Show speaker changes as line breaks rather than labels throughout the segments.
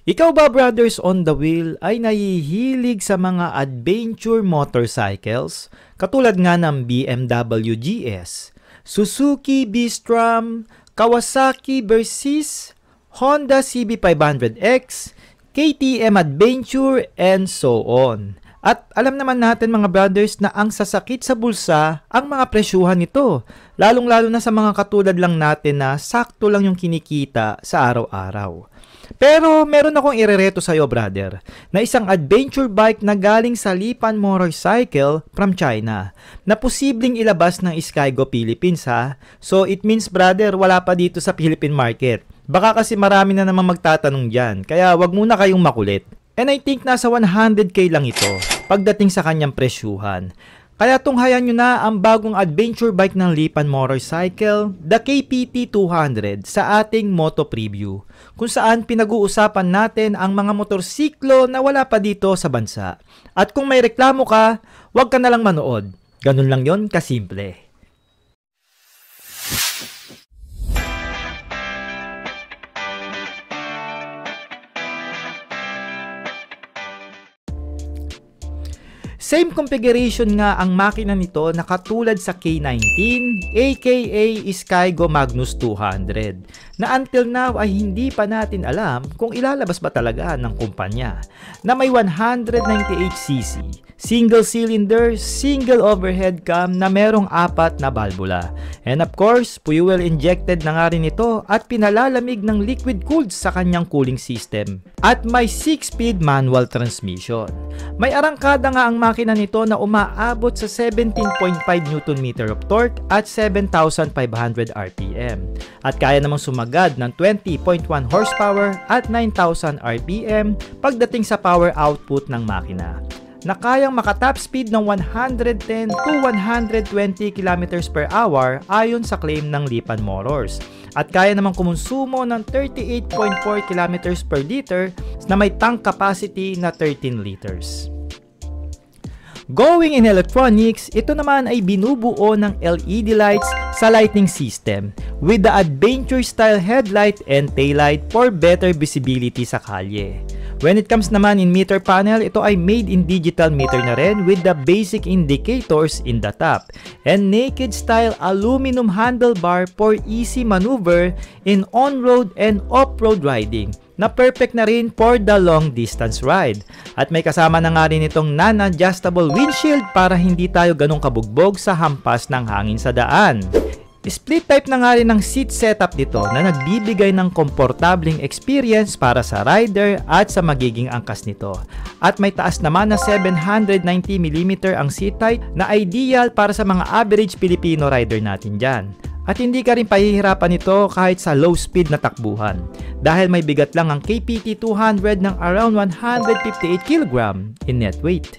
Ikaw ba, brothers on the wheel, ay nahihilig sa mga adventure motorcycles katulad nga ng BMW GS, Suzuki B-Strom, Kawasaki Versys, Honda CB500X, KTM Adventure, and so on. At alam naman natin mga brothers na ang sasakit sa bulsa ang mga presyuhan nito, lalong-lalo na sa mga katulad lang natin na sakto lang yung kinikita sa araw-araw. Pero meron akong irereto sa'yo, brother, na isang adventure bike na galing sa Lipan Motorcycle from China na posibleng ilabas ng Skygo Philippines, ha? So it means, brother, wala pa dito sa Philippine market. Baka kasi marami na naman magtatanong dyan, kaya wag muna kayong makulit. And I think nasa 100k lang ito pagdating sa kanyang presyuhan. Kaya tunghayan nyo na ang bagong adventure bike ng Lipan Motorcycle, the KPT 200 sa ating Moto Preview, kung saan pinag-uusapan natin ang mga motorsiklo na wala pa dito sa bansa. At kung may reklamo ka, huwag ka na lang manood. Ganun lang yon, kasimple. Same configuration nga ang makina nito na katulad sa K19 aka Skygo Magnus 200 na until now ay hindi pa natin alam kung ilalabas ba talaga ng kumpanya, na may 198cc, single cylinder, single overhead cam na merong 4 na valvula. And of course, fuel injected na nga rin ito at pinalalamig ng liquid cooled sa kanyang cooling system. At may 6-speed manual transmission. May arangkada nga ang makina nito na umaabot sa 17.5 Nm of torque at 7,500 RPM. At kaya namang sumagad ng 20.1 horsepower at 9,000 RPM pagdating sa power output ng makina, na kayang makatop speed ng 110 to 120 km per hour ayon sa claim ng Lipan Motors. At kaya namang kumonsumo ng 38.4 km per liter na may tank capacity na 13 liters. Going in electronics, ito naman ay binubuo ng LED lights sa lighting system with the adventure style headlight and taillight for better visibility sa kalye. When it comes naman in meter panel, ito ay made in digital meter na rin with the basic indicators in the top and naked style aluminum handlebar for easy maneuver in on-road and off-road riding, na perfect na rin for the long distance ride. At may kasama na nga rin itong non-adjustable windshield para hindi tayo ganong kabugbog sa hampas ng hangin sa daan. Split type na nga rin ng seat setup dito na nagbibigay ng komportableng experience para sa rider at sa magiging angkas nito. At may taas naman na 790mm ang seat height na ideal para sa mga average Filipino rider natin dyan. At hindi ka rin pahihirapan nito kahit sa low speed na takbuhan dahil may bigat lang ang KPT 200 ng around 158 kg in net weight.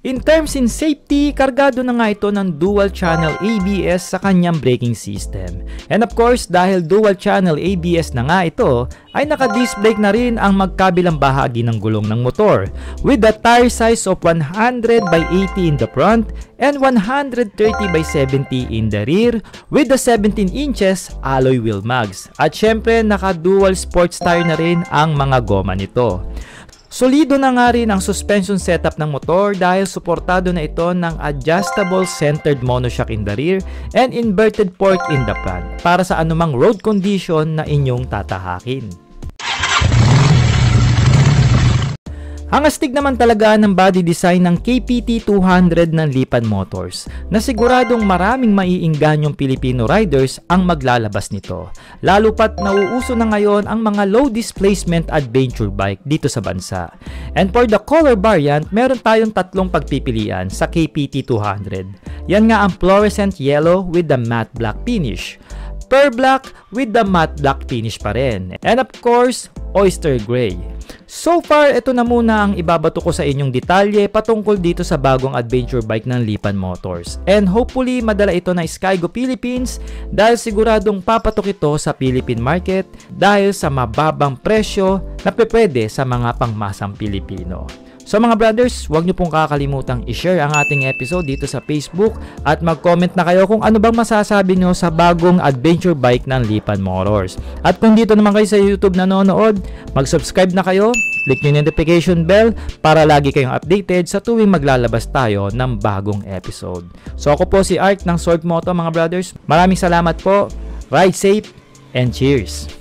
In terms in safety, kargado na nga ito ng dual channel ABS sa kanyang braking system. And of course, dahil dual channel ABS na nga ito, ay naka-disc brake na rin ang magkabilang bahagi ng gulong ng motor with the tire size of 100 by 80 in the front and 130 by 70 in the rear with the 17 inches alloy wheel mags. At syempre, naka-dual sports tire na rin ang mga goma nito. Solido na nga rin ang suspension setup ng motor dahil suportado na ito ng adjustable centered monoshock in the rear and inverted fork in the front para sa anumang road condition na inyong tatahakin. Ang astig naman talaga ng body design ng KPT 200 ng Lipan Motors na siguradong maraming maiingganyong Filipino riders ang maglalabas nito. Lalo pat nauuso na ngayon ang mga low displacement adventure bike dito sa bansa. And for the color variant, meron tayong 3 pagpipilian sa KPT 200. Yan nga ang fluorescent yellow with the matte black finish, pearl black with the matte black finish pa rin, and of course, oyster gray. So far, ito na muna ang ibabato ko sa inyong detalye patungkol dito sa bagong adventure bike ng Lipan Motors. And hopefully, madala ito na Skygo Philippines dahil siguradong papatok ito sa Philippine market dahil sa mababang presyo na pwede sa mga pangmasang Pilipino. So mga brothers, huwag niyo pong kakalimutang i-share ang ating episode dito sa Facebook at mag-comment na kayo kung ano bang masasabi niyo sa bagong adventure bike ng Lipan Motors. At kung dito naman kayo sa YouTube nanonood, Mag-subscribe na kayo, click yung notification bell para lagi kayong updated sa tuwing maglalabas tayo ng bagong episode. So ako po si Art ng Sword Moto mga brothers. Maraming salamat po. Ride safe and cheers!